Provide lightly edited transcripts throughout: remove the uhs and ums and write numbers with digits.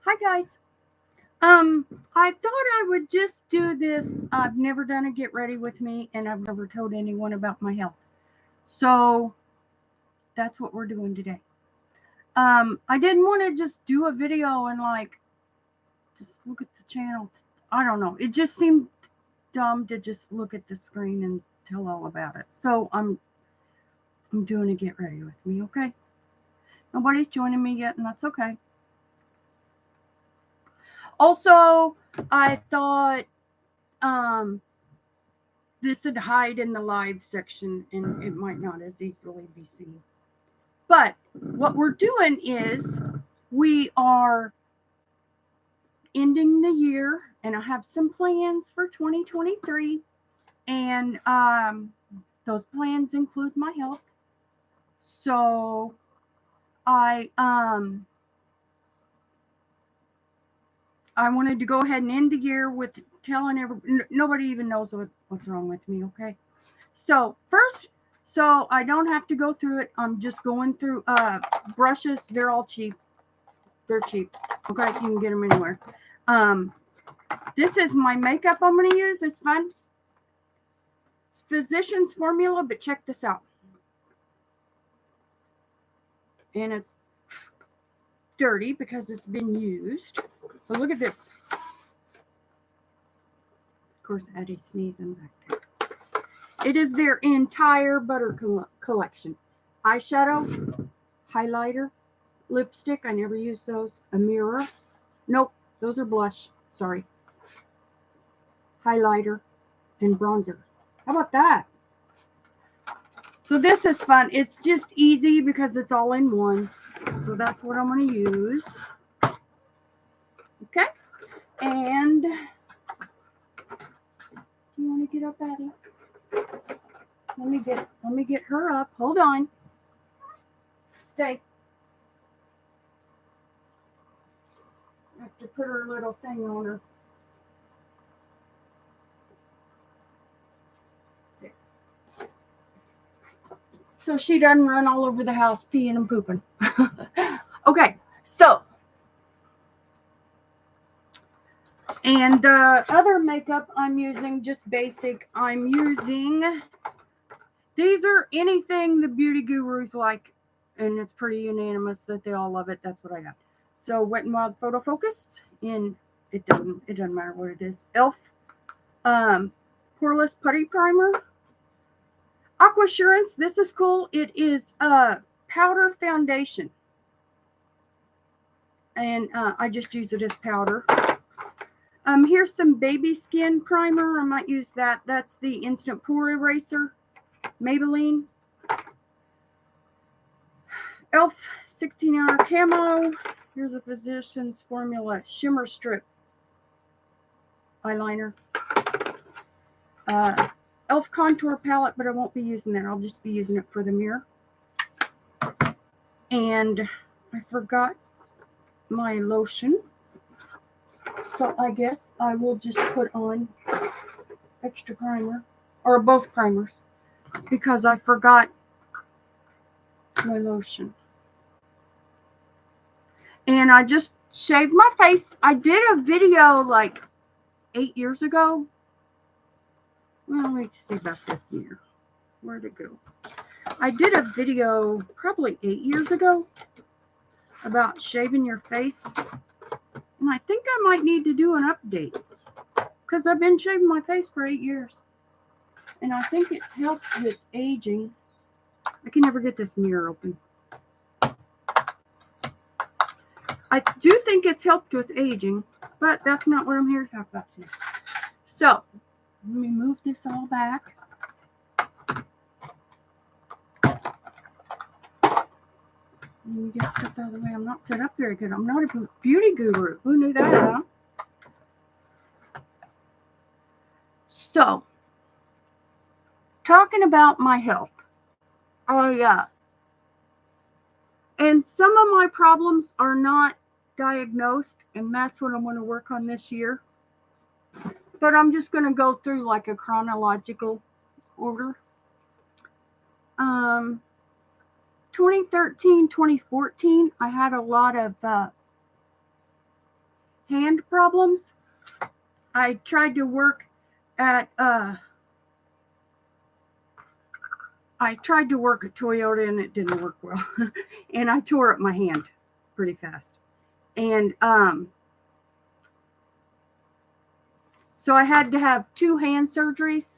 Hi guys. I thought I would just do this. I've never done a get ready with me and I've never told anyone about my health. So that's what we're doing today. I didn't want to just do a video and just look at the channel. I don't know. It just seemed dumb to just look at the screen and tell all about it. So I'm doing a get ready with me, okay? Nobody's joining me yet and that's okay. Also, I thought this would hide in the live section and it might not as easily be seen. But what we're doing is we are ending the year and I have some plans for 2023 and those plans include my health. So I wanted to go ahead and end the year with telling everybody. Nobody even knows what's wrong with me, okay? So first, so I don't have to go through it. I'm just going through brushes. They're all cheap. They're cheap. Okay, you can get them anywhere. This is my makeup I'm going to use. It's fun. It's Physician's Formula, but check this out. And it's dirty because it's been used. But look at this. Of course, Addie's sneezing back there. It is their entire butter collection. Eyeshadow, highlighter, lipstick. I never use those. A mirror. Nope, those are blush. Sorry. Highlighter and bronzer. How about that? So this is fun. It's just easy because it's all in one. So that's what I'm going to use. Okay. And do you want to get up, Addie? Let me get her up. Hold on. Stay. I have to put her little thing on her. There. So she doesn't run all over the house peeing and pooping. Okay, so and the other makeup I'm using, just basic, I'm using, these are anything the beauty gurus like, and it's pretty unanimous that they all love it. That's what I got. So Wet n Wild Photo Focus, and it doesn't matter what it is. Elf Poreless Putty Primer. Aquassurance, this is cool. It is powder foundation. And I just use it as powder. Here's some baby skin primer. I might use that. That's the Instant Pore Eraser. Maybelline. Elf 16-hour camo. Here's a Physician's Formula Shimmer Strip eyeliner. Elf contour palette, but I won't be using that. I'll just be using it for the mirror. And I forgot my lotion. So I guess I will just put on extra primer, or both primers, because I forgot my lotion. And I just shaved my face. I did a video like 8 years ago. Well, let me see about this mirror. Where'd it go? I did a video probably 8 years ago about shaving your face. And I think I might need to do an update because I've been shaving my face for 8 years. And I think it helps with aging. I can never get this mirror open. I do think it's helped with aging, but that's not what I'm here to talk about today. So, let me move this all back. Let me get stuff out of the way. I'm not set up very good. I'm not a beauty guru. Who knew that, huh? So, talking about my health. Oh, yeah. And some of my problems are not diagnosed, and that's what I'm going to work on this year. But I'm just going to go through like a chronological order. 2013, 2014, I had a lot of hand problems. I tried to work at Toyota and it didn't work well. And I tore up my hand pretty fast. And so I had to have 2 hand surgeries.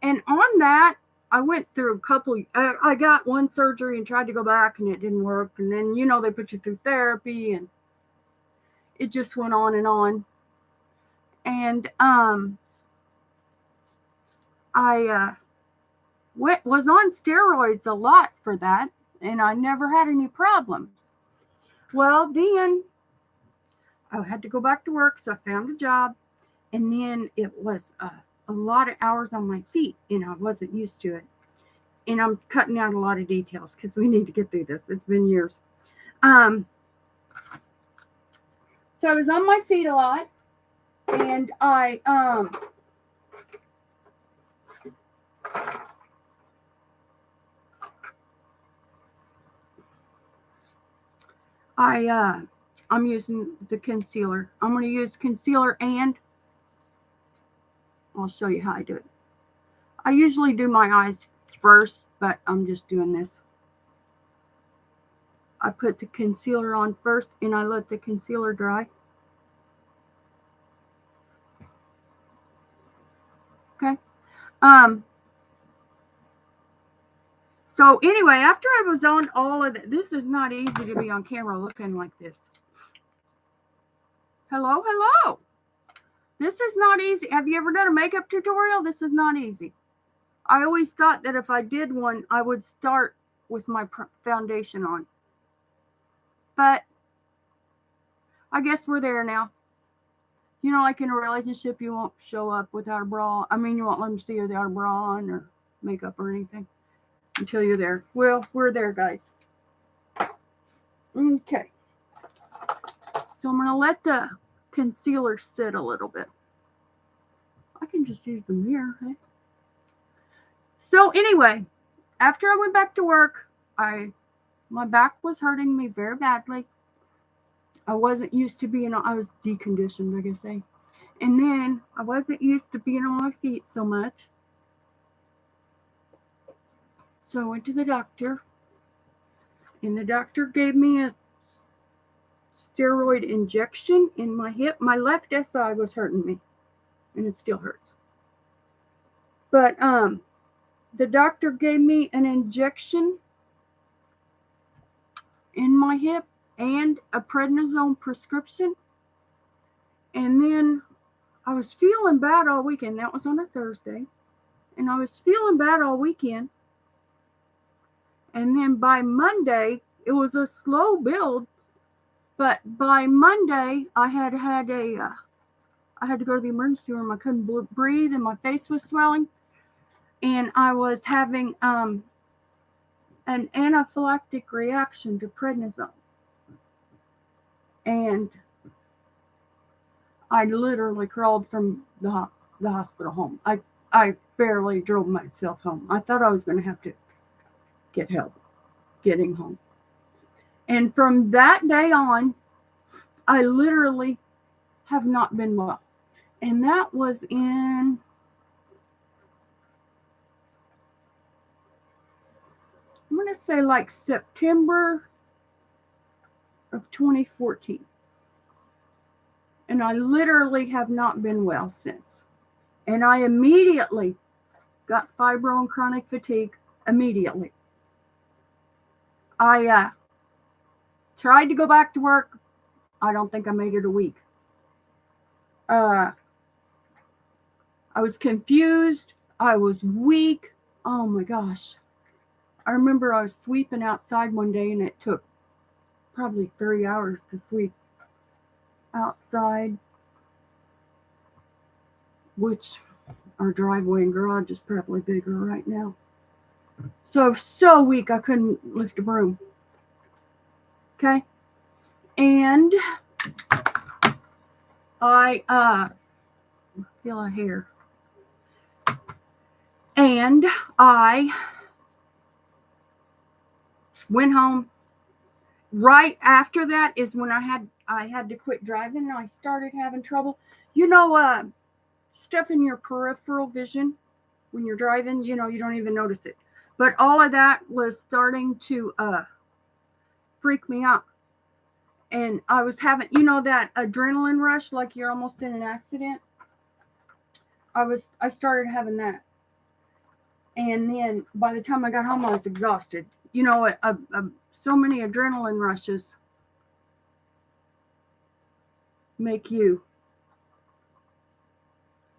And on that, I went through a couple. I got one surgery and tried to go back and it didn't work. And then, they put you through therapy and it just went on and on. And I was on steroids a lot for that. And I never had any problems. Well, then I had to go back to work. So I found a job. And then it was a lot of hours on my feet, and I wasn't used to it. And I'm cutting out a lot of details because we need to get through this. It's been years. So I was on my feet a lot, and I I'm using the concealer. I'm going to use concealer, and I'll show you how I do it. I usually do my eyes first, but I'm just doing this. I put the concealer on first, and I let the concealer dry. Okay. So anyway, after I was on all of this is not easy to be on camera looking like this. Hello. This is not easy. Have you ever done a makeup tutorial? This is not easy. I always thought that if I did one, I would start with my foundation on. But I guess we're there now. Like in a relationship, you won't show up without a bra. I mean, you won't let them see you without a bra on or makeup or anything until you're there. Well, we're there, guys. Okay. So I'm going to let the concealer sit a little bit. I can just use the mirror, right? So anyway, after I went back to work, my back was hurting me very badly. I wasn't used to I was deconditioned, I guess. And then I wasn't used to being on my feet so much. So I went to the doctor, and the doctor gave me a steroid injection in my hip. My left SI was hurting me, and it still hurts. But the doctor gave me an injection in my hip and a prednisone prescription. And then I was feeling bad all weekend. That was on a Thursday. And I was feeling bad all weekend. And then by Monday, it was a slow build. But by Monday, I had to go to the emergency room. I couldn't breathe, and my face was swelling. And I was having an anaphylactic reaction to prednisone. And I literally crawled from the hospital home. I barely drove myself home. I thought I was going to have to get help getting home. And from that day on, I literally have not been well. And that was in I'm going to say like September of 2014. And I literally have not been well since. And I immediately got fibro and chronic fatigue immediately. I tried to go back to work. I don't think I made it a week. I was confused. I was weak. Oh my gosh. I remember I was sweeping outside one day, and it took probably 3 hours to sweep outside, which our driveway and garage is probably bigger right now. So weak I couldn't lift a broom. Okay. And I feel a hair. And I went home. Right after that is when I had I had to quit driving and I started having trouble. Stuff in your peripheral vision when you're driving, you don't even notice it. But all of that was starting to freak me out. And I was having, that adrenaline rush like you're almost in an accident. I started having that. And then by the time I got home, I was exhausted. So many adrenaline rushes make you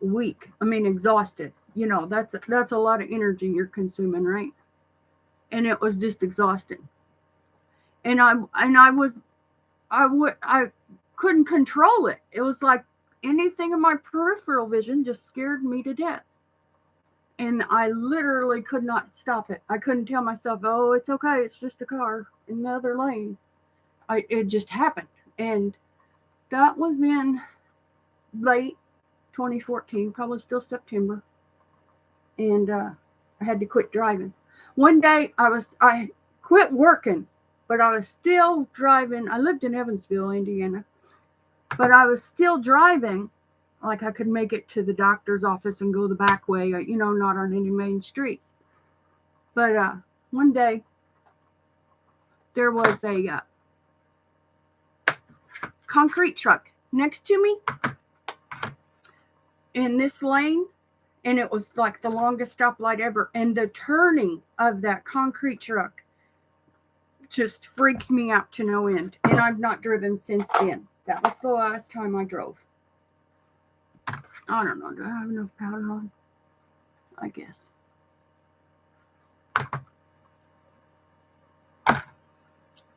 weak. I mean, exhausted. That's a lot of energy you're consuming, right? And it was just exhausting. And I couldn't control it. It was like anything in my peripheral vision just scared me to death. And I literally could not stop it. I couldn't tell myself, "Oh, it's okay. It's just a car in the other lane." It just happened. And that was in late 2014, probably still September. And I had to quit driving. One day I quit working, but I was still driving. I lived in Evansville, Indiana, but I was still driving. Like I could make it to the doctor's office and go the back way, not on any main streets. But one day there was a concrete truck next to me in this lane, and it was like the longest stoplight ever. And the turning of that concrete truck just freaked me out to no end. And I've not driven since then. That was the last time I drove. I don't know. Do I have enough powder on? I guess.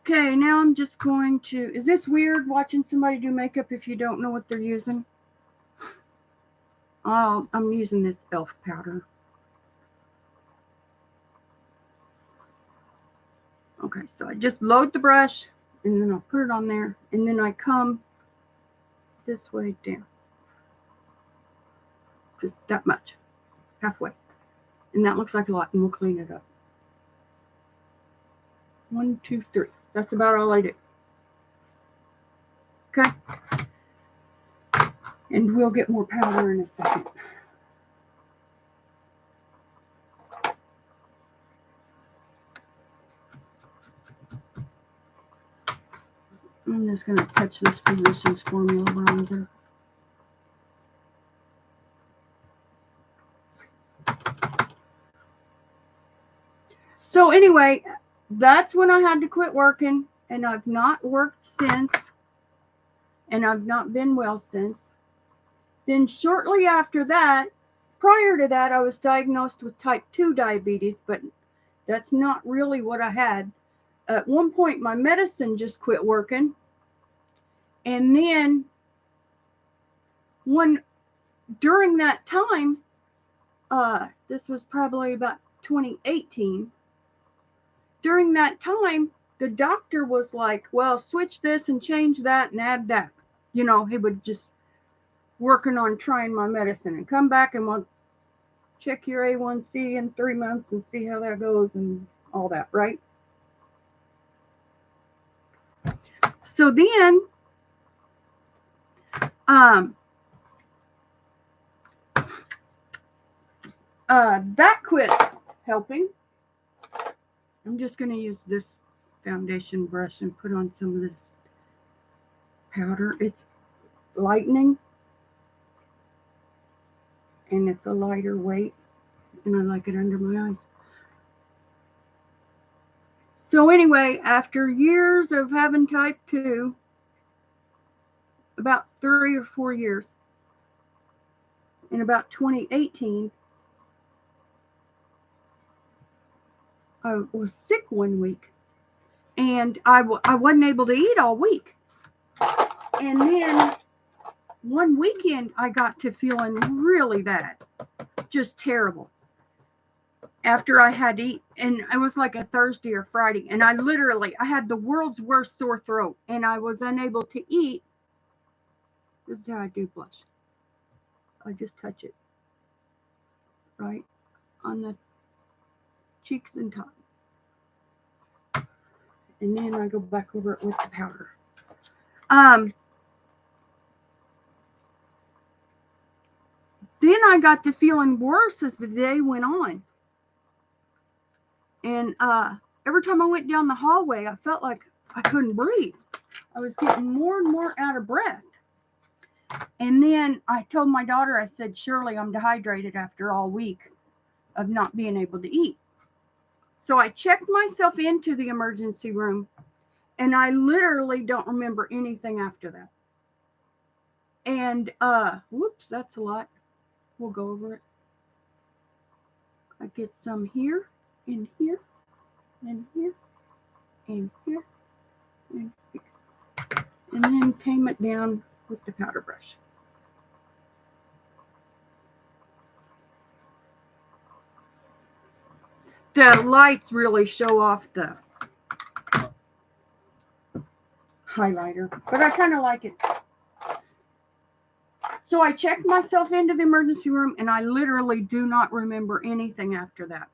Okay, now I'm just going to... Is this weird watching somebody do makeup if you don't know what they're using? Oh, I'm using this e.l.f. powder. Okay, so I just load the brush, and then I'll put it on there, and then I come this way down. Just that much. Halfway. And that looks like a lot, and we'll clean it up. 1, 2, 3. That's about all I do. Okay? And we'll get more powder in a second. I'm just going to touch this Physicians Formula bronzer. So anyway, that's when I had to quit working, and I've not worked since, and I've not been well since. Then shortly after that, prior to that, I was diagnosed with type 2 diabetes, but that's not really what I had. At one point, my medicine just quit working. And then during that time, this was probably about 2018, during that time, the doctor was like, well, switch this and change that and add that. He would just working on trying my medicine and come back and we'll check your A1C in 3 months and see how that goes and all that, right? So then, that quit helping. I'm just going to use this foundation brush and put on some of this powder. It's lightening, and it's a lighter weight, and I like it under my eyes. So anyway, after years of having type 2, about 3 or 4 years, in about 2018, I was sick one week, and I wasn't able to eat all week. And then one weekend, I got to feeling really bad, just terrible. After I had eaten, and it was like a Thursday or Friday, and I had the world's worst sore throat, and I was unable to eat. This is how I do blush. I just touch it right on the cheeks and top. And then I go back over it with the powder. Then I got to feeling worse as the day went on. And every time I went down the hallway, I felt like I couldn't breathe. I was getting more and more out of breath. And then I told my daughter, I said, surely I'm dehydrated after all week of not being able to eat. So I checked myself into the emergency room, and I literally don't remember anything after that. And whoops, that's a lot. We'll go over it. I get some here, and here, and here, and here, and here. And then tame it down with the powder brush. The lights really show off the highlighter, but I kind of like it. So I checked myself into the emergency room, and I literally do not remember anything after that.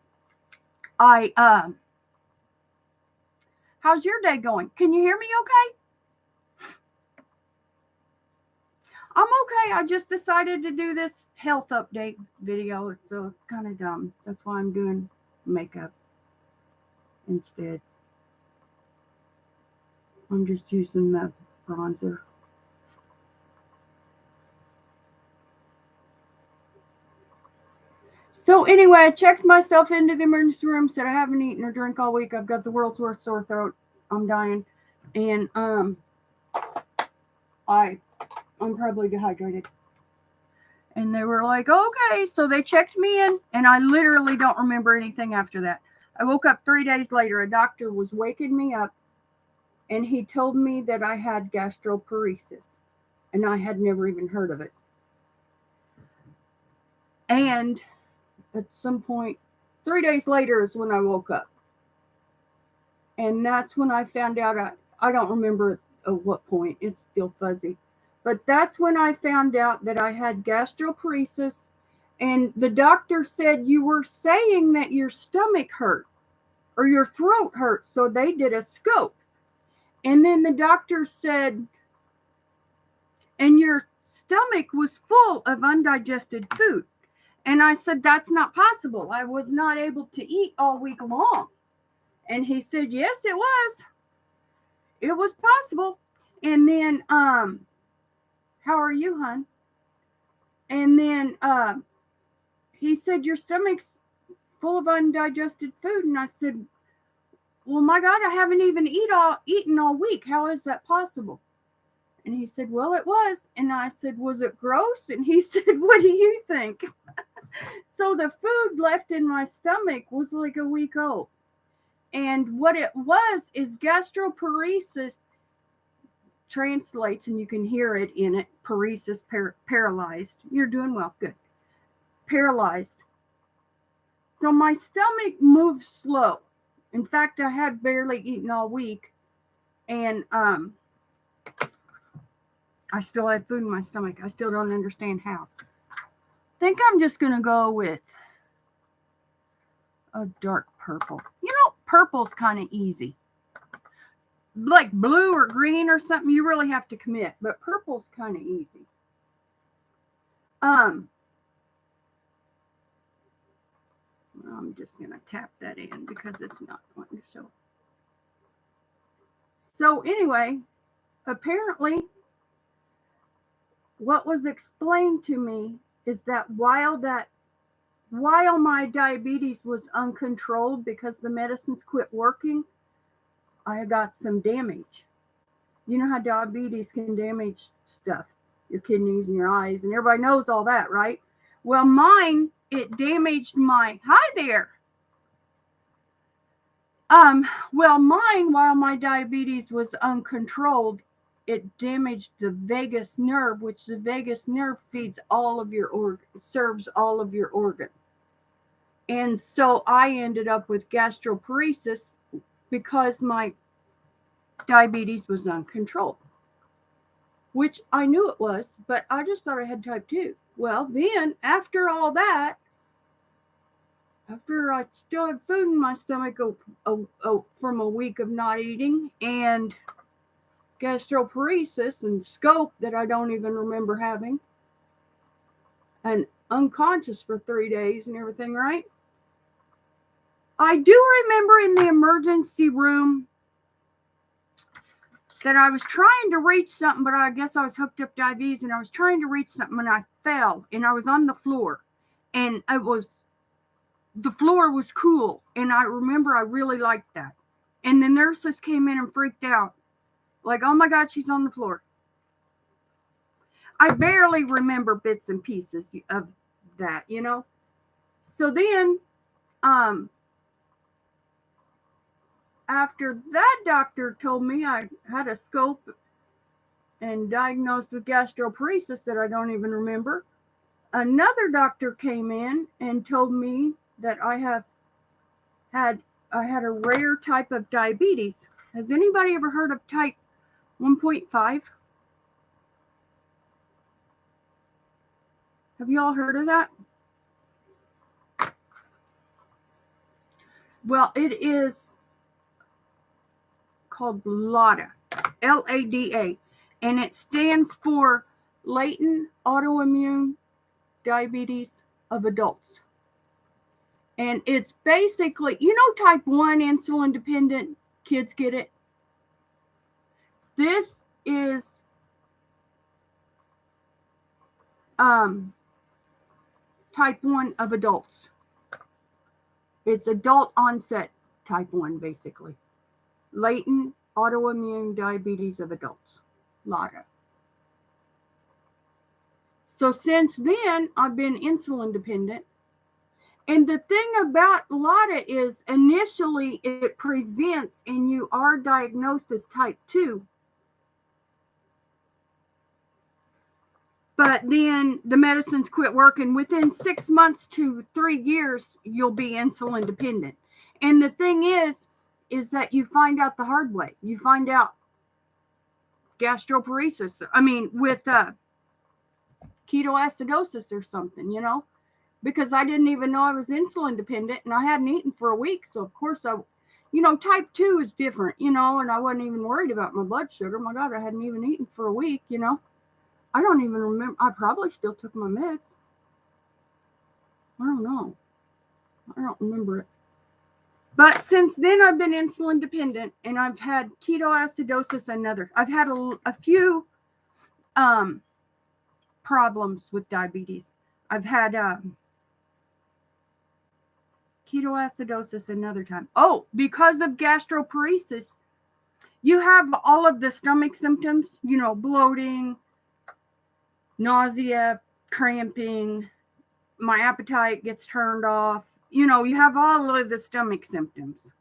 How's your day going? Can you hear me okay? I'm okay. I just decided to do this health update video, so it's kind of dumb. That's why I'm doing makeup instead. I'm just using the bronzer. So anyway, I checked myself into the emergency room, said I haven't eaten or drank all week. I've got the world's worst sore throat. I'm dying. And I'm probably dehydrated. And they were like, okay. So they checked me in, and I literally don't remember anything after that. I woke up 3 days later. A doctor was waking me up, and he told me that I had gastroparesis, and I had never even heard of it. And at some point, 3 days later is when I woke up. And that's when I found out, I don't remember at what point, it's still fuzzy. But that's when I found out that I had gastroparesis. And the doctor said, you were saying that your stomach hurt or your throat hurt. So they did a scope. And then the doctor said, and your stomach was full of undigested food. And I said, that's not possible. I was not able to eat all week long. And he said, yes, it was. It was possible. And then, how are you, hon? And then he said, your stomach's full of undigested food. And I said, well, my God, I haven't even eaten all week. How is that possible? And he said, well, it was. And I said, was it gross? And he said, what do you think? So the food left in my stomach was like a week old. And what it was is gastroparesis translates, and you can hear it in it, paresis, paralyzed. You're doing well, good. Paralyzed. So my stomach moved slow. In fact, I had barely eaten all week, and I still had food in my stomach. I still don't understand how. I think I'm just going to go with a dark purple. You know, purple's kind of easy. Like blue or green or something, you really have to commit, but purple's kind of easy. I'm just going to tap that in because it's not going to show. So anyway, apparently what was explained to me is that while my diabetes was uncontrolled because the medicines quit working, I got some damage. You know how diabetes can damage stuff, your kidneys and your eyes, and everybody knows all that, right? Well, mine, it damaged my, hi there. Well, mine, while my diabetes was uncontrolled, it damaged the vagus nerve, which the vagus nerve feeds all of your serves all of your organs. And so I ended up with gastroparesis because my diabetes was uncontrolled, which I knew it was, but I just thought I had type 2. Well, then after all that, after I still had food in my stomach from a week of not eating, and gastroparesis and scope that I don't even remember having, and unconscious for 3 days and everything, right? I do remember in the emergency room that I was trying to reach something, but I guess I was hooked up to IVs, and I was trying to reach something, and I fell, and I was on the floor, and the floor was cool, and I remember I really liked that. And the nurses came in and freaked out, like, oh my God, she's on the floor. I barely remember bits and pieces of that, you know. So then, after that doctor told me I had a scope and diagnosed with gastroparesis that I don't even remember, another doctor came in and told me that I had a rare type of diabetes. Has anybody ever heard of type 1.5? Have you all heard of that? Well, it is called LADA, LADA, and it stands for latent autoimmune diabetes of adults. And it's basically, you know, type 1 insulin dependent kids get it. This is type 1 of adults. It's adult onset type 1, basically. Latent autoimmune diabetes of adults, LADA. So since then, I've been insulin dependent. And the thing about LADA is initially it presents and you are diagnosed as type 2. But then the medicines quit working. Within 6 months to 3 years, you'll be insulin dependent. And the thing is that you find out the hard way. You find out gastroparesis. I mean, with ketoacidosis or something, you know, because I didn't even know I was insulin dependent and I hadn't eaten for a week. So, of course, type 2 is different, you know, and I wasn't even worried about my blood sugar. My God, I hadn't even eaten for a week, you know. I don't even remember. I probably still took my meds. I don't know. I don't remember it. But since then, I've been insulin dependent, and I've had ketoacidosis. I've had a few problems with diabetes. I've had ketoacidosis another time. Oh, because of gastroparesis, you have all of the stomach symptoms, you know, bloating, nausea, cramping, my appetite gets turned off. You know, you have all of the stomach symptoms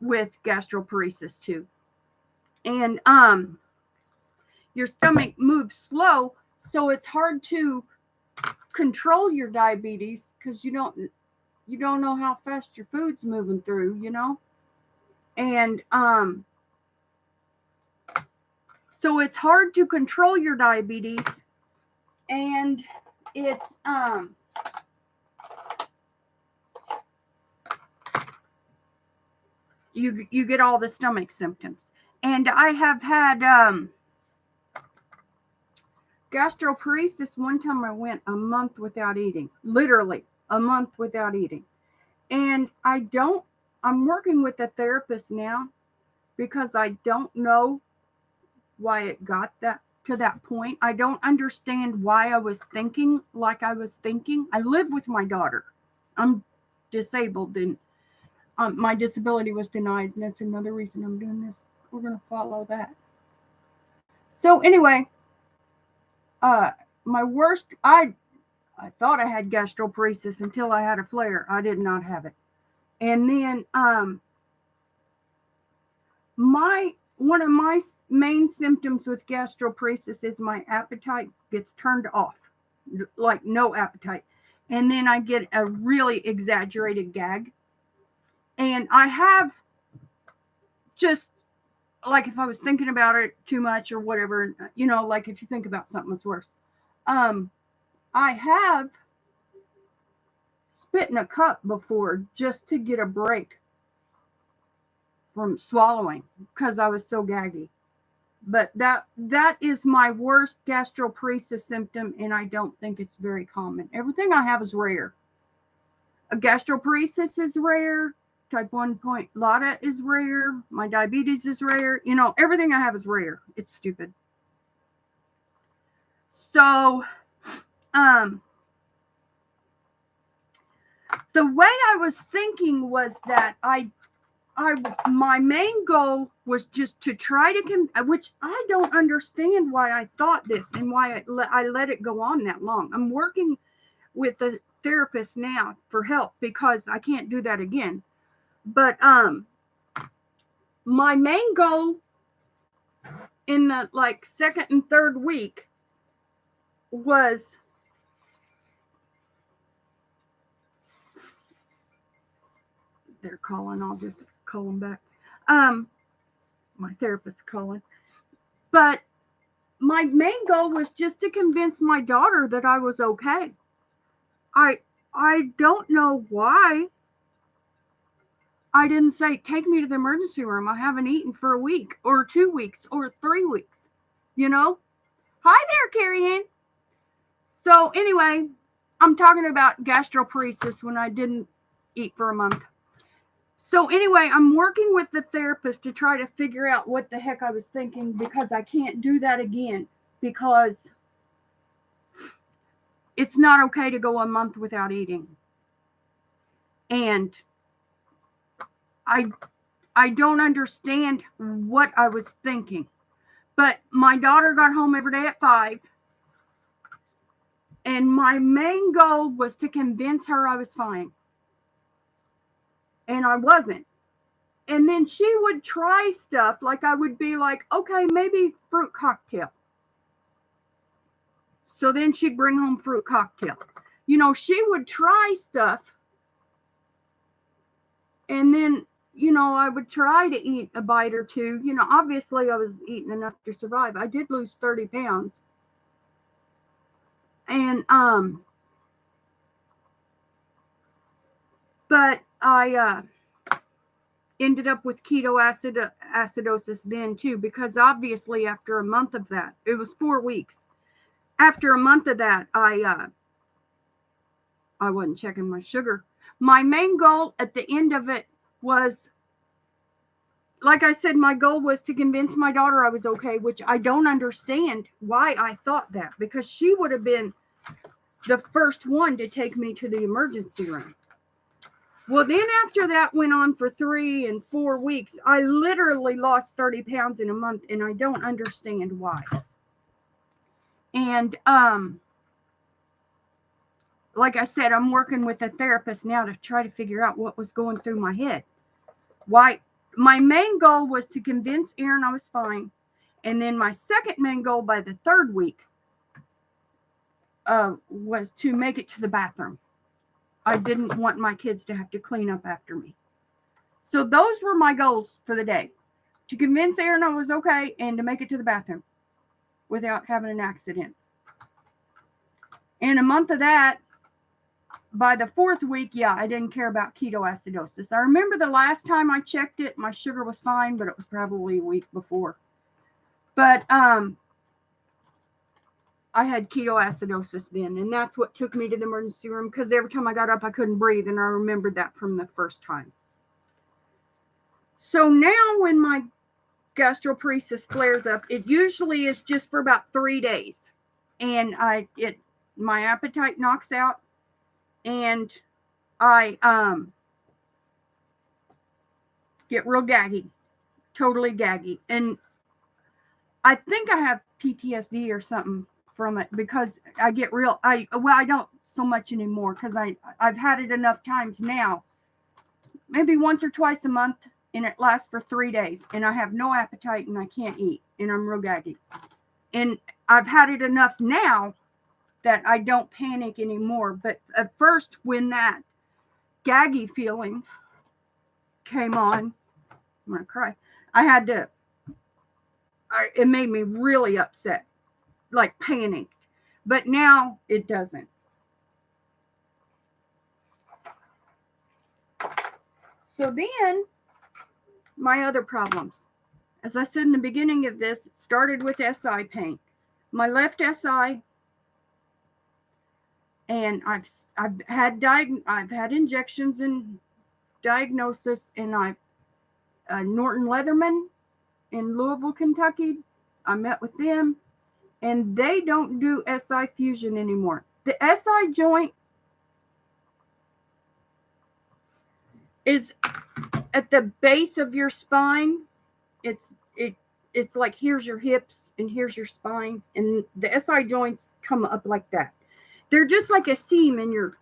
with gastroparesis too. And your stomach moves slow, so it's hard to control your diabetes because you don't know how fast your food's moving through, you know. And so it's hard to control your diabetes, and it's you get all the stomach symptoms. And I have had gastroparesis. One time I went a month without eating, literally a month without eating. And I'm working with a therapist now because I don't know why it got to that point. I don't understand why I was thinking like I was thinking. I live with my daughter. I'm disabled, and my disability was denied, and that's another reason I'm doing this. We're going to follow that. So anyway, my worst, I thought I had gastroparesis until I had a flare. I did not have it. And then one of my main symptoms with gastroparesis is my appetite gets turned off, like no appetite. And then I get a really exaggerated gag. And I have just, like if I was thinking about it too much or whatever, you know, like if you think about something that's worse. I have spit in a cup before just to get a break from swallowing because I was so gaggy. But that is my worst gastroparesis symptom, and I don't think it's very common. Everything I have is rare. A gastroparesis is rare. Type 1 point LADA is rare. My diabetes is rare. You know, everything I have is rare. It's stupid. So, the way I was thinking was that my main goal was just to try to, which I don't understand why I thought this and why I let it go on that long. I'm working with a therapist now for help because I can't do that again. But my main goal in the like second and third week was they're calling. I'll just call them back. My therapist calling. But my main goal was just to convince my daughter that I was okay. I don't know why I didn't say, take me to the emergency room. I haven't eaten for a week or 2 weeks or 3 weeks, you know? Hi there, Carrie Ann. So anyway, I'm talking about gastroparesis when I didn't eat for a month. So anyway, I'm working with the therapist to try to figure out what the heck I was thinking, because I can't do that again, because it's not okay to go a month without eating. And I don't understand what I was thinking. But my daughter got home every day at 5. And my main goal was to convince her I was fine. And I wasn't. And then she would try stuff, like I would be like, okay, maybe fruit cocktail. So then she'd bring home fruit cocktail. You know, she would try stuff. And then, you know, I would try to eat a bite or two. You know, obviously I was eating enough to survive. I did lose 30 pounds. And, but I ended up with ketoacidosis then too, because obviously after a month of that, it was 4 weeks. After a month of that, I wasn't checking my sugar. My main goal at the end of it was, like I said, my goal was to convince my daughter I was okay, which I don't understand why I thought that, because she would have been the first one to take me to the emergency room. Well, then after that went on for 3 and 4 weeks, I literally lost 30 pounds in a month, and I don't understand why. And like I said, I'm working with a therapist now to try to figure out what was going through my head. Why? My main goal was to convince Aaron I was fine. And then my second main goal by the 3rd week was to make it to the bathroom. I didn't want my kids to have to clean up after me. So those were my goals for the day. To convince Aaron I was okay and to make it to the bathroom without having an accident. And a month of that, by the 4th week, yeah, I didn't care about ketoacidosis. I remember the last time I checked it, my sugar was fine, but it was probably a week before. But I had ketoacidosis then, and that's what took me to the emergency room, because every time I got up, I couldn't breathe, and I remembered that from the first time. So now when my gastroparesis flares up, it usually is just for about 3 days, and my appetite knocks out, and I get real gaggy, totally gaggy. And I think I have PTSD or something from it, because I get I don't so much anymore, because I've had it enough times now, maybe once or twice a month, and it lasts for 3 days, and I have no appetite and I can't eat, and I'm real gaggy. And I've had it enough now that I don't panic anymore. But at first, when that gaggy feeling came on, I'm gonna cry. It made me really upset, like panicked. But now it doesn't. So then, my other problems. As I said in the beginning of this, it started with SI pain. My left SI, and I've had injections and diagnosis, and Norton Leatherman in Louisville, Kentucky. I met with them, and they don't do SI fusion anymore. The SI joint is at the base of your spine. It's like, here's your hips and here's your spine, and the SI joints come up like that. They're just like a seam in your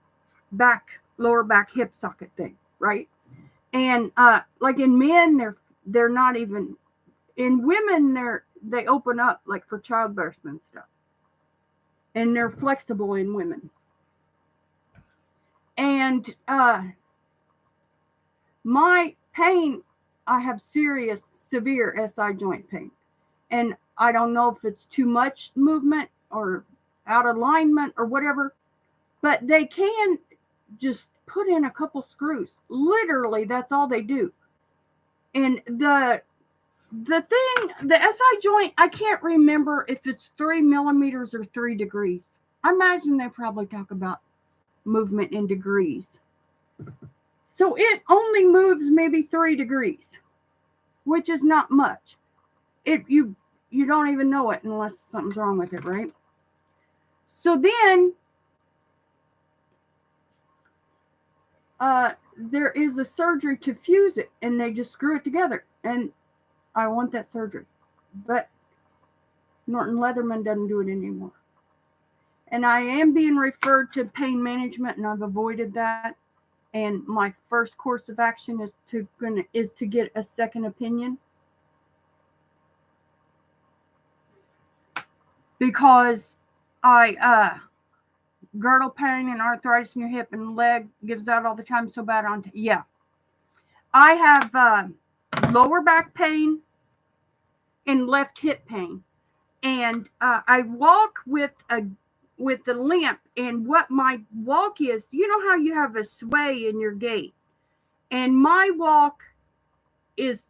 lower back hip socket thing, right? And like in men, they're not even. In women, they open up like for childbirth and stuff, and they're flexible in women. And my pain, I have severe SI joint pain, and I don't know if it's too much movement or out of alignment or whatever, but they can just put in a couple screws. Literally, that's all they do. And the SI joint, I can't remember if it's 3 millimeters or 3 degrees. I imagine they probably talk about movement in degrees. So it only moves maybe 3 degrees, which is not much. You don't even know it unless something's wrong with it, right? So then there is a surgery to fuse it, and they just screw it together. And I want that surgery, but Norton Leatherman doesn't do it anymore. And I am being referred to pain management, and I've avoided that. And my first course of action is to get a second opinion, because girdle pain and arthritis in your hip and leg gives out all the time so bad I have lower back pain and left hip pain, and I walk with the limp. And what my walk is, you know how you have a sway in your gait, and my walk it's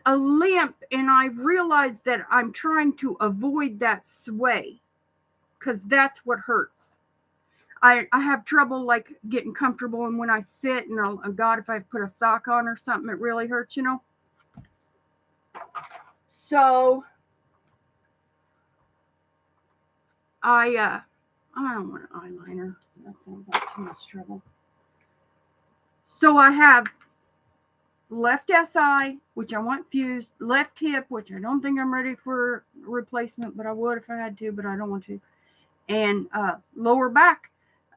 a limp, and I realize that I'm trying to avoid that sway because that's what hurts. I have trouble like getting comfortable, and when I sit, and oh God, if I put a sock on or something, it really hurts, you know. So I don't want an eyeliner. That sounds like too much trouble. So I have left SI, which I want fused, left hip, which I don't think I'm ready for replacement, but I would if I had to, but I don't want to. And lower back,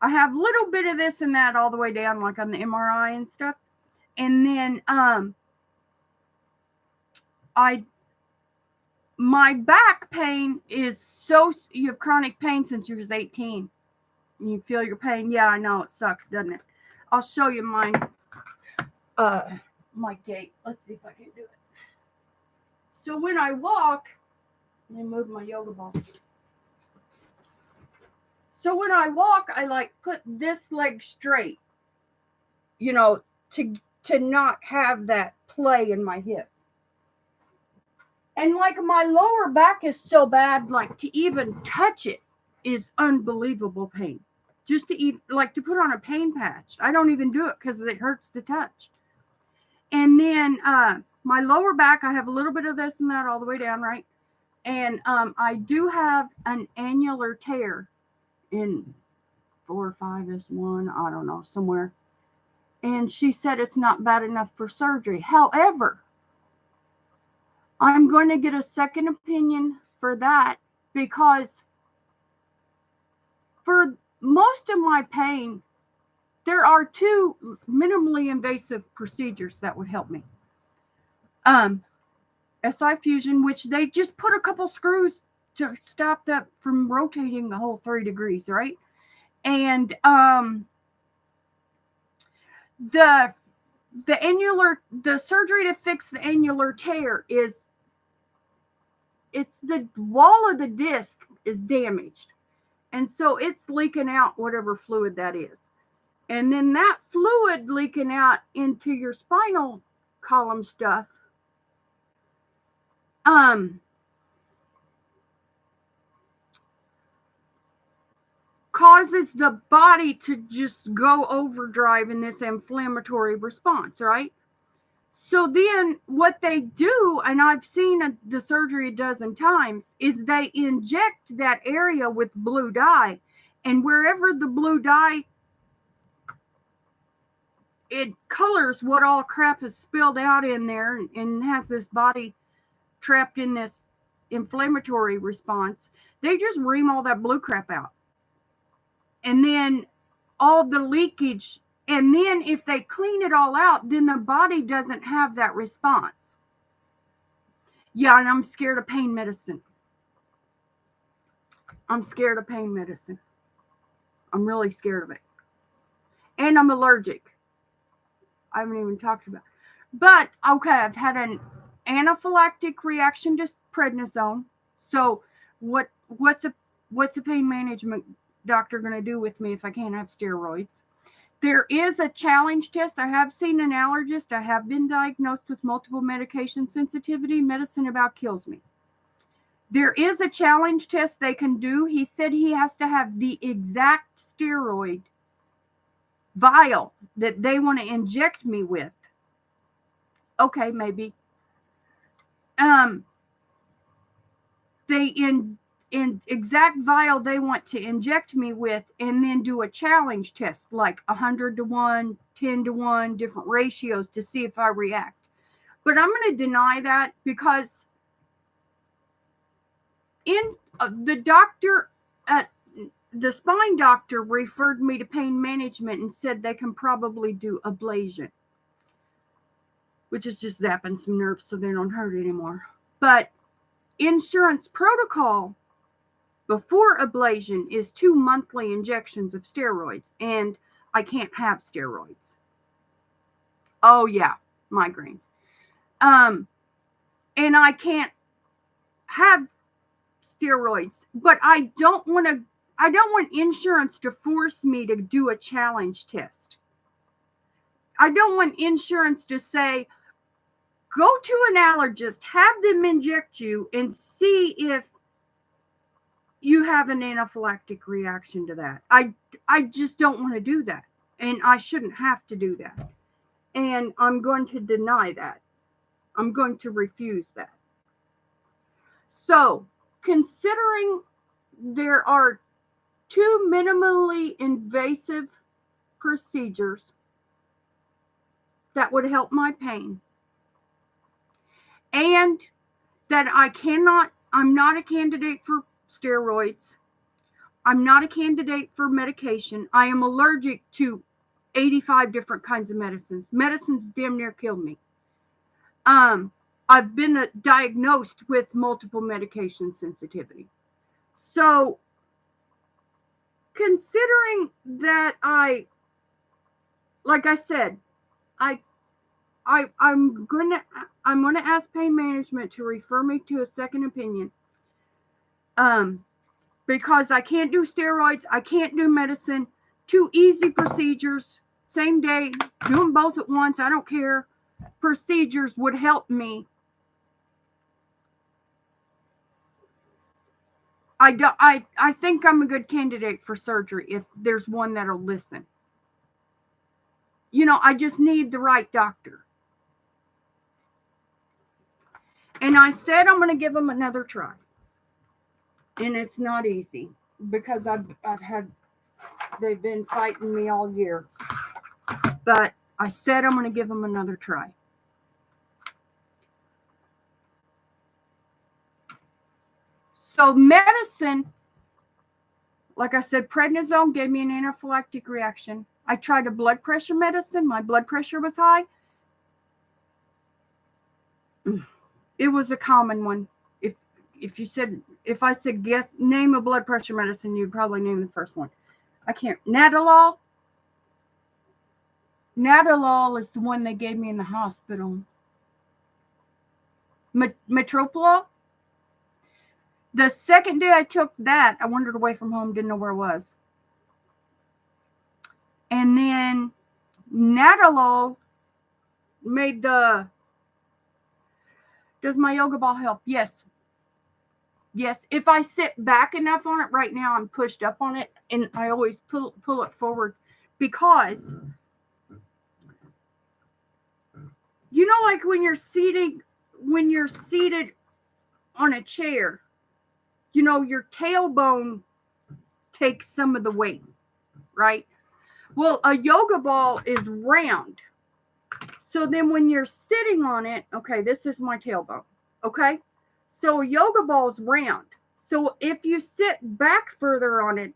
I have a little bit of this and that all the way down, like on the MRI and stuff. And then my back pain is you have chronic pain since you was 18. You feel your pain. Yeah, I know, it sucks, doesn't it? I'll show you mine. My gait. Let's see if I can do it. So when I walk, let me move my yoga ball. So when I walk, I like put this leg straight, you know, to not have that play in my hip. And like my lower back is so bad, like to even touch it is unbelievable pain. Just to put on a pain patch. I don't even do it because it hurts to touch. And then my lower back, I have a little bit of this and that all the way down, right? And I do have an annular tear in 4 or 5 is one, I don't know, somewhere. And she said it's not bad enough for surgery. However, I'm going to get a second opinion for that, because for most of my pain, there are 2 minimally invasive procedures that would help me. SI fusion, which they just put a couple screws to stop that from rotating the whole 3 degrees, right? And the surgery to fix the annular tear it's the wall of the disc is damaged, and so it's leaking out whatever fluid that is. And then that fluid leaking out into your spinal column stuff causes the body to just go overdrive in this inflammatory response, right? So then what they do, and I've seen the surgery a dozen times, is they inject that area with blue dye, and wherever the blue dye, it colors what all crap is spilled out in there and has this body trapped in this inflammatory response. They just ream all that blue crap out. And then all the leakage, and then if they clean it all out, then the body doesn't have that response. Yeah, and I'm scared of pain medicine. I'm scared of pain medicine. I'm really scared of it. And I'm allergic. I haven't even talked about it. But, okay, I've had an anaphylactic reaction to prednisone. So what's a pain management doctor going to do with me if I can't have steroids? There is a challenge test. I have seen an allergist. I have been diagnosed with multiple medication sensitivity. Medicine about kills me. There is a challenge test they can do. He said he has to have the exact steroid vial that they want to inject me with. Okay, maybe. They in exact vial they want to inject me with, and then do a challenge test, like 100 to 1, 10 to 1, different ratios to see if I react. But I'm going to deny that, because the doctor at the spine doctor referred me to pain management and said they can probably do ablation, which is just zapping some nerves so they don't hurt anymore. But insurance protocol before ablation is 2 monthly injections of steroids, and I can't have steroids. Oh yeah, migraines. And I can't have steroids, but I don't want insurance to force me to do a challenge test. I don't want insurance to say, go to an allergist, have them inject you, and see if you have an anaphylactic reaction to that. I just don't want to do that. And I shouldn't have to do that. And I'm going to deny that. I'm going to refuse that. So, considering there are 2 minimally invasive procedures that would help my pain, and that I'm not a candidate for steroids, I'm not a candidate for medication, I am allergic to 85 different kinds of medicines. Medicines damn near killed me. I've been diagnosed with multiple medication sensitivity. So, considering that like I said, I'm gonna ask pain management to refer me to a second opinion. Because I can't do steroids, I can't do medicine. 2 easy procedures, same day, do them both at once, I don't care. Procedures would help me. I think I'm a good candidate for surgery if there's one that'll listen. I just need the right doctor. And I said I'm going to give them another try. And it's not easy, because they've been fighting me all year. But I said I'm going to give them another try. So medicine, like I said, prednisone gave me an anaphylactic reaction. I tried a blood pressure medicine. My blood pressure was high. It was a common one. If I said guess, name a blood pressure medicine, you'd probably name the first one. I can't. Nadolol is the one they gave me in the hospital. Metropolol. The second day I took that, I wandered away from home, didn't know where I was. And then Nadolol made the Does my yoga ball help? Yes. Yes. If I sit back enough on it, right now I'm pushed up on it, and I always pull it forward because, you know, like when you're seated on a chair, you know, your tailbone takes some of the weight, right? Well, a yoga ball is round. So then when you're sitting on it, okay, this is my tailbone, okay? So a yoga ball is round. So if you sit back further on it,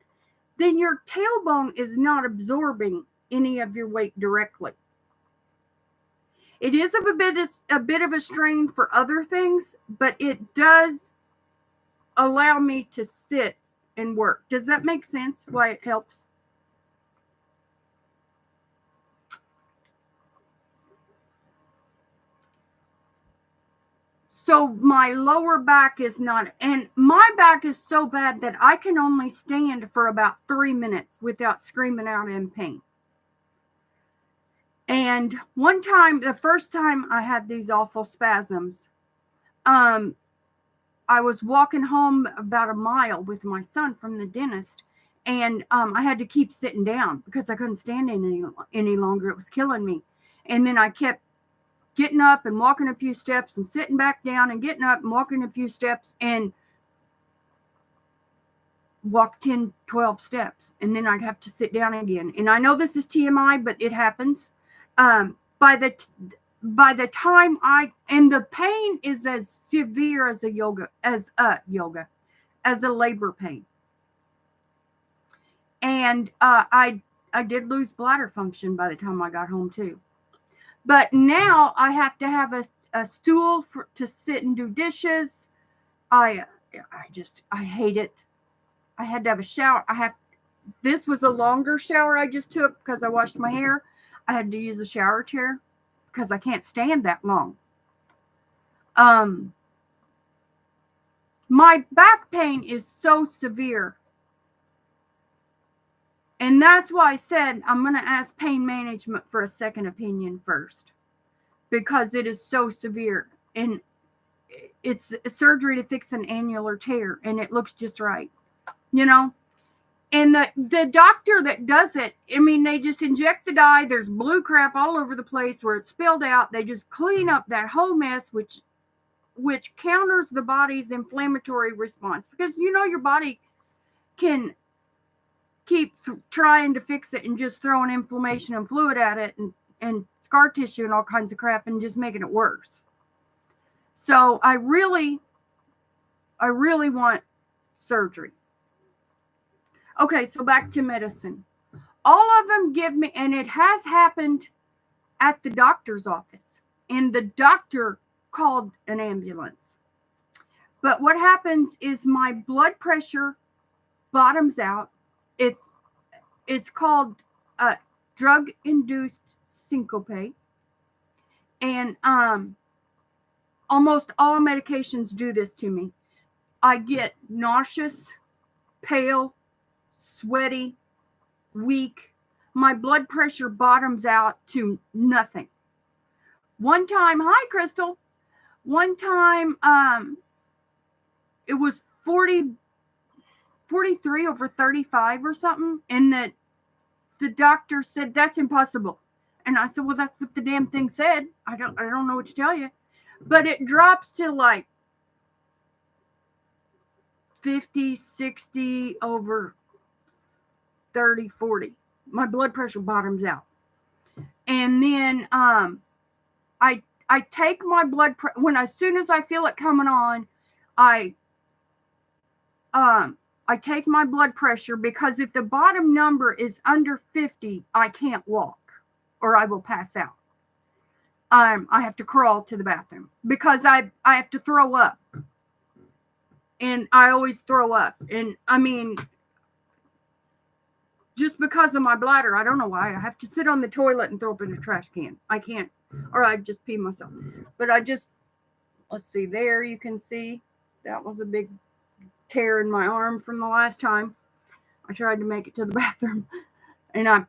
then your tailbone is not absorbing any of your weight directly. It is a bit of a strain for other things, but it does allow me to sit and work. Does that make sense why it helps? So my lower back is not, and my back is so bad that I can only stand for about 3 minutes without screaming out in pain. And one time, the first time I had these awful spasms, I was walking home about a mile with my son from the dentist, and I had to keep sitting down because I couldn't stand any longer. It was killing me. And then I kept getting up and walking a few steps and sitting back down and getting up and walking a few steps and walk 10, 12 steps. And then I'd have to sit down again. And I know this is TMI, but it happens. By the time and the pain is as severe as as a labor pain. And I did lose bladder function by the time I got home too. But now I have to have a stool to sit and do dishes. I hate it. I had to have a shower. This was a longer shower I just took because I washed my hair. I had to use a shower chair because I can't stand that long. My back pain is so severe. And that's why I said I'm going to ask pain management for a second opinion first, because it is so severe. And it's a surgery to fix an annular tear, and it looks just right, you know? And the doctor that does it, I mean, they just inject the dye. There's blue crap all over the place where it's spilled out. They just clean up that whole mess, which counters the body's inflammatory response. Because, you know, your body can keep trying to fix it and just throwing inflammation and fluid at it and scar tissue and all kinds of crap and just making it worse. So I really want surgery. Okay, so back to medicine. All of them give me, and it has happened at the doctor's office, and the doctor called an ambulance. But what happens is my blood pressure bottoms out. It's called drug-induced syncope. And almost all medications do this to me. I get nauseous, pale, sweaty, weak. My blood pressure bottoms out to nothing. One time, hi Crystal. One time, it was 43/35 or something, and the doctor said that's impossible. And I said, well, that's what the damn thing said. I don't know what to tell you. But it drops to like 50, 60/30/40. My blood pressure bottoms out. And then I take my blood pressure as soon as I feel it coming on, I take my blood pressure, because if the bottom number is under 50, I can't walk or I will pass out. I have to crawl to the bathroom because I have to throw up. And I always throw up. And I mean, just because of my bladder, I don't know why. I have to sit on the toilet and throw up in a trash can. I can't, or I just pee myself. But let's see, there you can see that was a big tear in my arm from the last time I tried to make it to the bathroom. And I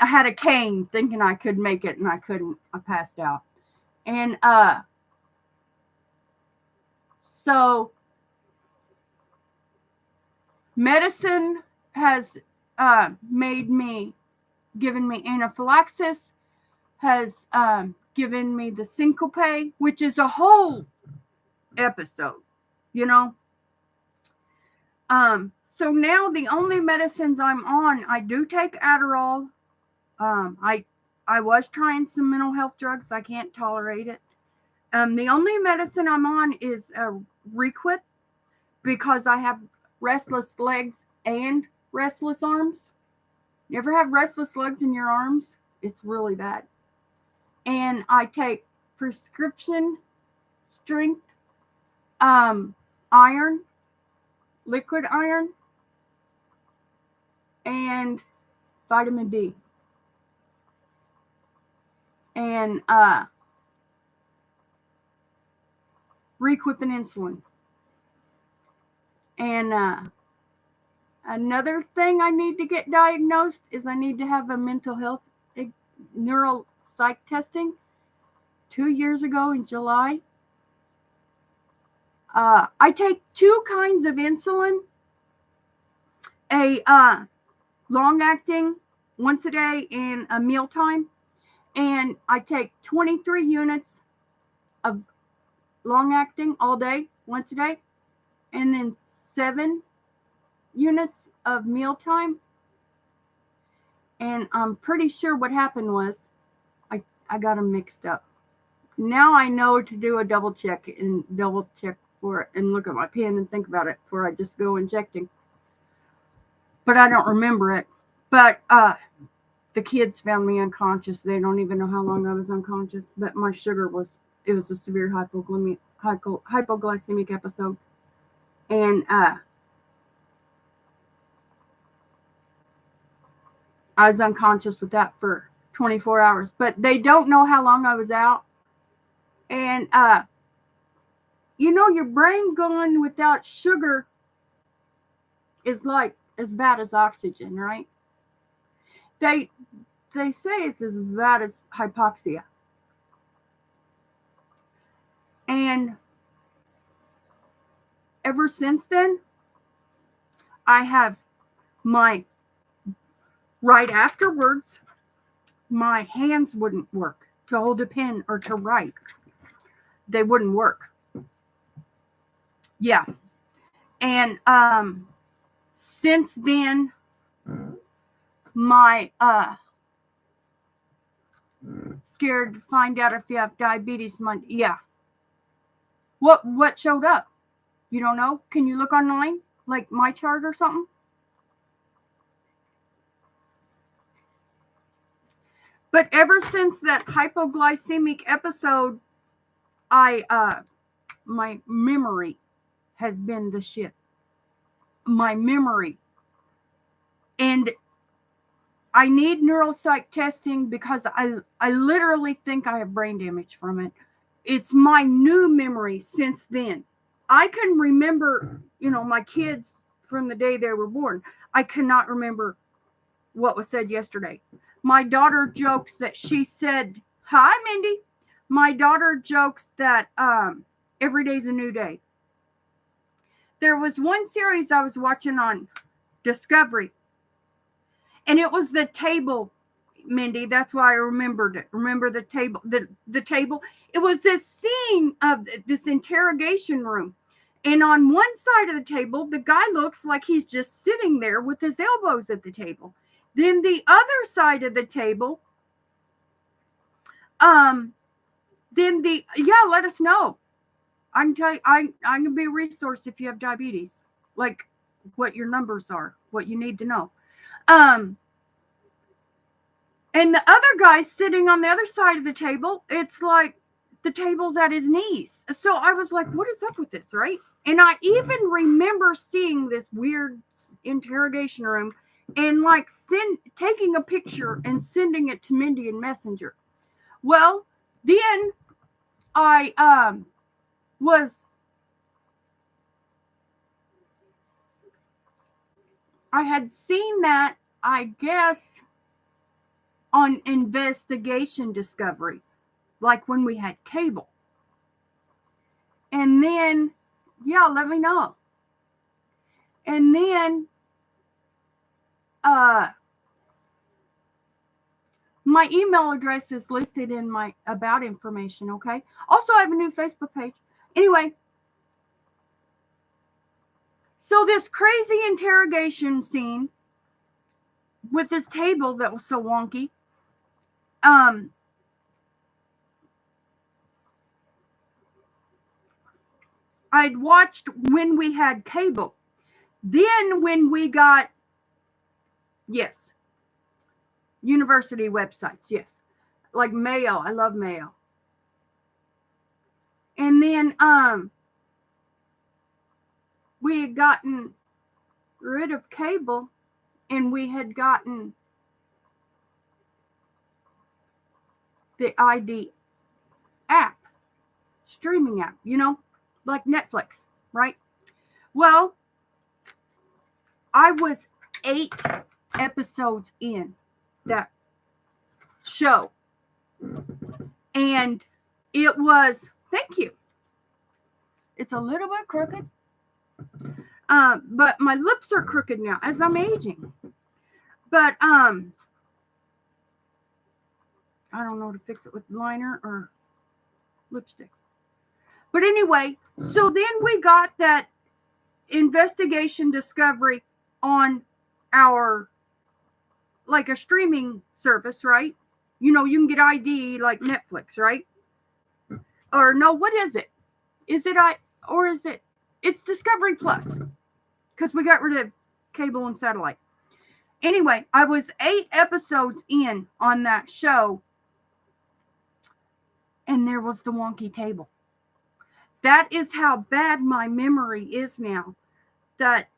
had a cane thinking I could make it, and I couldn't. I passed out. And So medicine has given me anaphylaxis, has given me the syncope, which is a whole episode, you know. So now the only medicines I'm on, I do take Adderall. I was trying some mental health drugs. I can't tolerate it. The only medicine I'm on is Requip, because I have restless legs and restless arms. You ever have restless legs in your arms? It's really bad. And I take prescription strength iron, liquid iron, and vitamin D. And Requip and insulin. And another thing I need to get diagnosed is I need to have a mental health neural psych testing. 2 years ago in July. I take 2 kinds of insulin. A long-acting once a day and a mealtime. And I take 23 units of long-acting all day, once a day. And then 7 units of mealtime. And I'm pretty sure what happened was I got them mixed up. Now I know to do a double check for it and look at my pen and think about it before I just go injecting. But I don't remember it. But the kids found me unconscious. They don't even know how long I was unconscious. But my sugar was a severe hypoglycemic episode. And I was unconscious with that for 24 hours. But they don't know how long I was out. And, your brain going without sugar is like as bad as oxygen, right? They say it's as bad as hypoxia. And ever since then, I have right afterwards, my hands wouldn't work to hold a pen or to write. They wouldn't work. Yeah. And since then, my scared to find out if you have diabetes. Yeah. What showed up? You don't know? Can you look online, like my chart or something? But ever since that hypoglycemic episode, my memory has been the shit. My memory. And I need neuropsych testing because I literally think I have brain damage from it. It's my new memory since then. I can remember, my kids from the day they were born. I cannot remember what was said yesterday. My daughter jokes that she said, "Hi, Mindy." My daughter jokes that every day's a new day. There was one series I was watching on Discovery, and it was the table, Mindy. That's why I remembered it. Remember the table? The table. It was this scene of this interrogation room. And on one side of the table, the guy looks like he's just sitting there with his elbows at the table. Then the other side of the table, let us know. I can tell you, I can be a resource if you have diabetes, like what your numbers are, what you need to know. And the other guy's sitting on the other side of the table. It's like the table's at his knees. So I was like, what is up with this, right? And I even remember seeing this weird interrogation room and like taking a picture and sending it to Mindy in Messenger. Well, then I had seen that, I guess, on Investigation Discovery, like when we had cable. And then yeah, let me know. And then my email address is listed in my about information, okay? Also, I have a new Facebook page. Anyway, so this crazy interrogation scene with this table that was so wonky, I'd watched when we had cable. Then when we got, yes, university websites, yes, like Mayo. I love Mayo. And then we had gotten rid of cable, and we had gotten the ID app, streaming app, like Netflix, right? Well, I was 8 episodes in that show, and it was, thank you. It's a little bit crooked, but my lips are crooked now as I'm aging. But I don't know to fix it with liner or lipstick. But anyway, so then we got that investigation discovery on our, like a streaming service, right? You can get ID like Netflix, right? Or no, what is it? Is it it's Discovery Plus, because we got rid of cable and satellite. Anyway, I was 8 episodes in on that show, and there was the wonky table. That is how bad my memory is now, that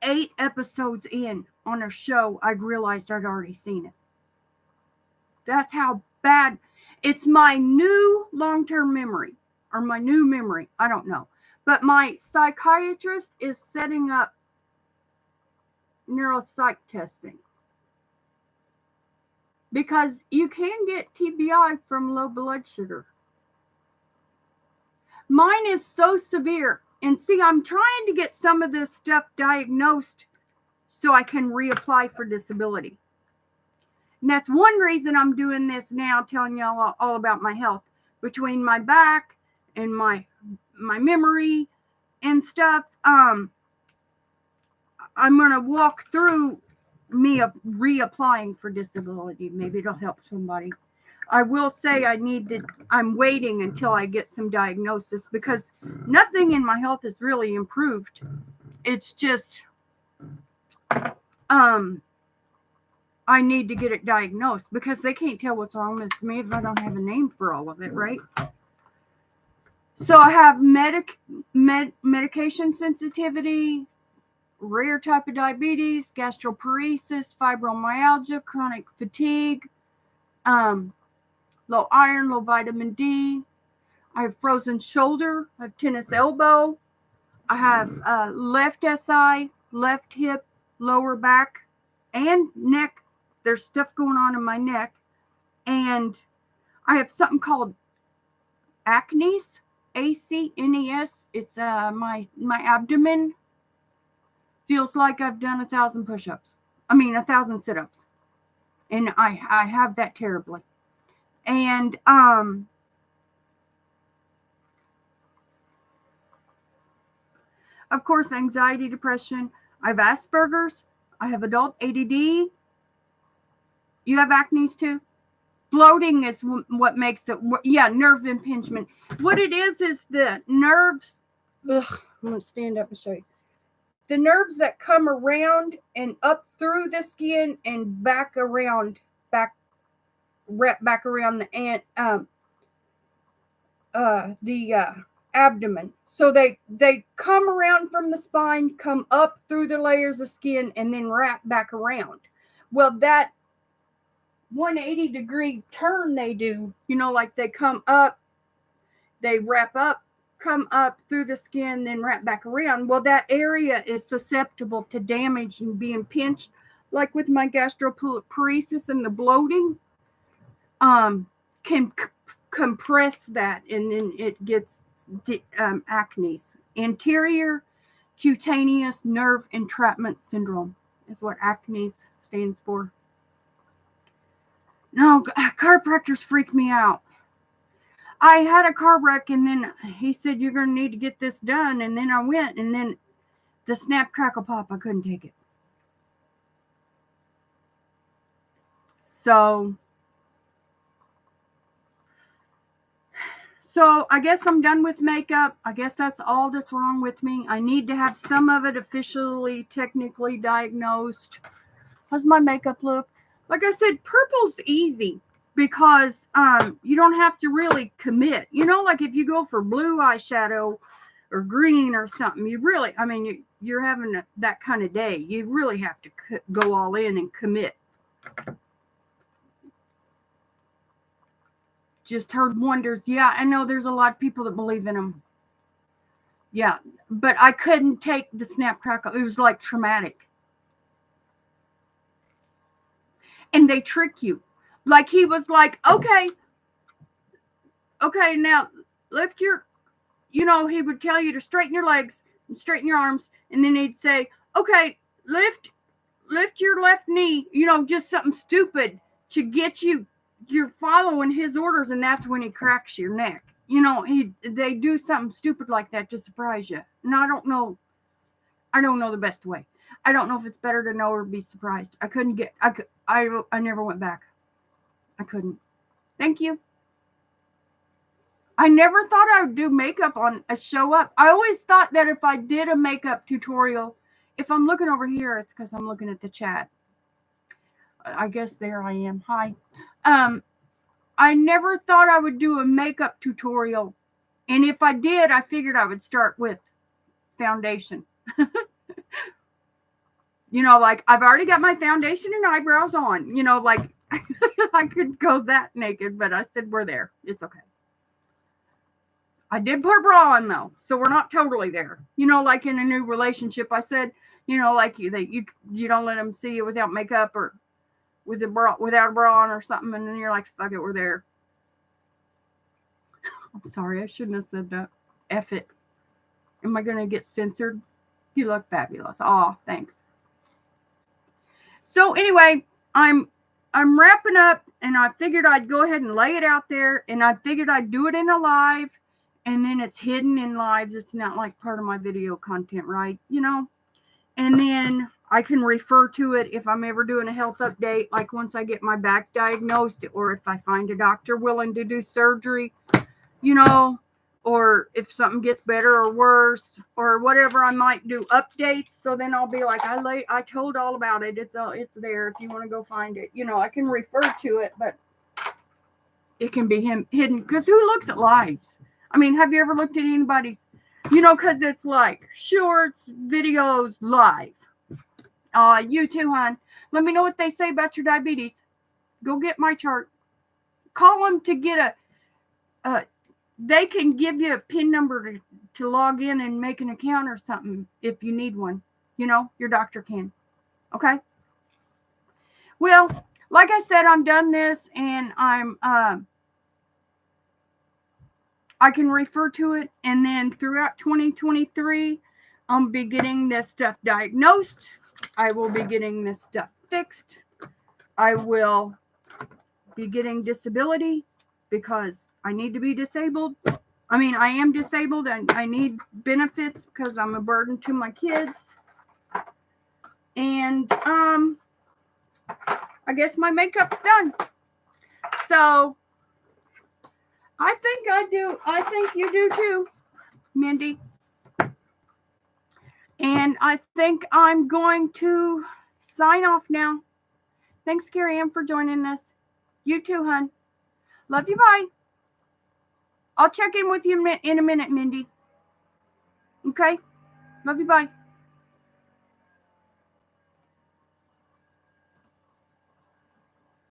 8 episodes in on a show, I'd realized I'd already seen it. That's how bad. It's my new long-term memory, or my new memory. I don't know. But my psychiatrist is setting up neuropsych testing, because you can get TBI from low blood sugar. Mine is so severe. And see, I'm trying to get some of this stuff diagnosed so I can reapply for disability. And that's one reason I'm doing this now, telling y'all all about my health, between my back and my memory and stuff. I'm going to walk through me reapplying for disability. Maybe it'll help somebody. I will say I'm waiting until I get some diagnosis, because nothing in my health has really improved. It's just, I need to get it diagnosed, because they can't tell what's wrong with me if I don't have a name for all of it, right? So I have medication sensitivity, rare type of diabetes, gastroparesis, fibromyalgia, chronic fatigue, low iron, low vitamin D. I have frozen shoulder. I have tennis elbow. I have left SI, left hip, lower back, and neck. There's stuff going on in my neck. And I have something called acnes, ACNES. It's my abdomen feels like I've done 1,000 push-ups. 1,000 sit-ups. And I have that terribly. And of course, anxiety, depression. I have Asperger's. I have adult ADD. You have acne too? Bloating is what makes it, nerve impingement. What it is the nerves. I'm going to stand up and show you. The nerves that come around and up through the skin and back around the abdomen. So they come around from the spine, come up through the layers of skin, and then wrap back around. Well, that 180-degree turn they do, like they come up, they wrap up, come up through the skin, then wrap back around. Well, that area is susceptible to damage and being pinched, like with my gastroparesis and the bloating. Can compress that, and then it gets acne. Anterior cutaneous nerve entrapment syndrome is what acne stands for. No, chiropractors freak me out. I had a car wreck, and then he said, you're going to need to get this done. And then I went, and then the snap, crackle, pop, I couldn't take it. So I guess I'm done with makeup. I guess that's all that's wrong with me. I need to have some of it officially, technically diagnosed. How's my makeup look? Like I said, purple's easy because you don't have to really commit. You know, like if you go for blue eyeshadow or green or something, you really, I mean, you're having that kind of day. You really have to go all in and commit. Just heard wonders. Yeah, I know there's a lot of people that believe in them. Yeah, but I couldn't take the snap crackle. It was like traumatic. And they trick you. Like he was like, okay, now lift your, you know, he would tell you to straighten your legs and straighten your arms. And then he'd say, okay, lift your left knee, you know, just something stupid to get you, you're following his orders. And that's when he cracks your neck. You know, they do something stupid like that to surprise you. And I don't know the best way. I don't know if it's better to know or be surprised. I never went back. I couldn't. Thank you. I never thought I would do makeup on a show up. I always thought that if I did a makeup tutorial, if I'm looking over here, it's because I'm looking at the chat. I guess there I am. Hi. I never thought I would do a makeup tutorial. And if I did, I figured I would start with foundation. You know, like I've already got my foundation and eyebrows on, you know, like I could go that naked, but I said, we're there. It's okay. I did put a bra on though. So we're not totally there. You know, like in a new relationship, I said, you know, like you don't let them see you without makeup or with a bra, without a bra on or something. And then you're like, fuck it, we're there. I'm sorry. I shouldn't have said that. F it. Am I going to get censored? You look fabulous. Oh, thanks. So anyway, I'm wrapping up, and I figured I'd go ahead and lay it out there, and I figured I'd do it in a live, and then it's hidden in lives. It's not like part of my video content, right? You know, and then I can refer to it if I'm ever doing a health update, like once I get my back diagnosed, or if I find a doctor willing to do surgery, you know, or if something gets better or worse or whatever, I might do updates. So then I'll be like, I told all about it. It's there if you want to go find it. You know, I can refer to it, but it can be hidden because who looks at lives? I mean, have you ever looked at anybody's, you know, because it's like shorts, videos, live. You too, hon. Let me know what they say about your diabetes. Go get my chart. Call them to get they can give you a PIN number to log in and make an account or something if you need one. You know, your doctor can. Okay? Well, like I said, I'm done this, and I can refer to it, and then throughout 2023, I'll be getting this stuff diagnosed. I will be getting this stuff fixed. I will be getting disability because I need to be disabled. I mean, I am disabled and I need benefits because I'm a burden to my kids. And I guess my makeup's done. So I think I do. I think you do too, Mindy. And I think I'm going to sign off now. Thanks, Carrie Ann, for joining us. You too, hon. Love you. Bye. I'll check in with you in a minute, Mindy. Okay? Love you. Bye.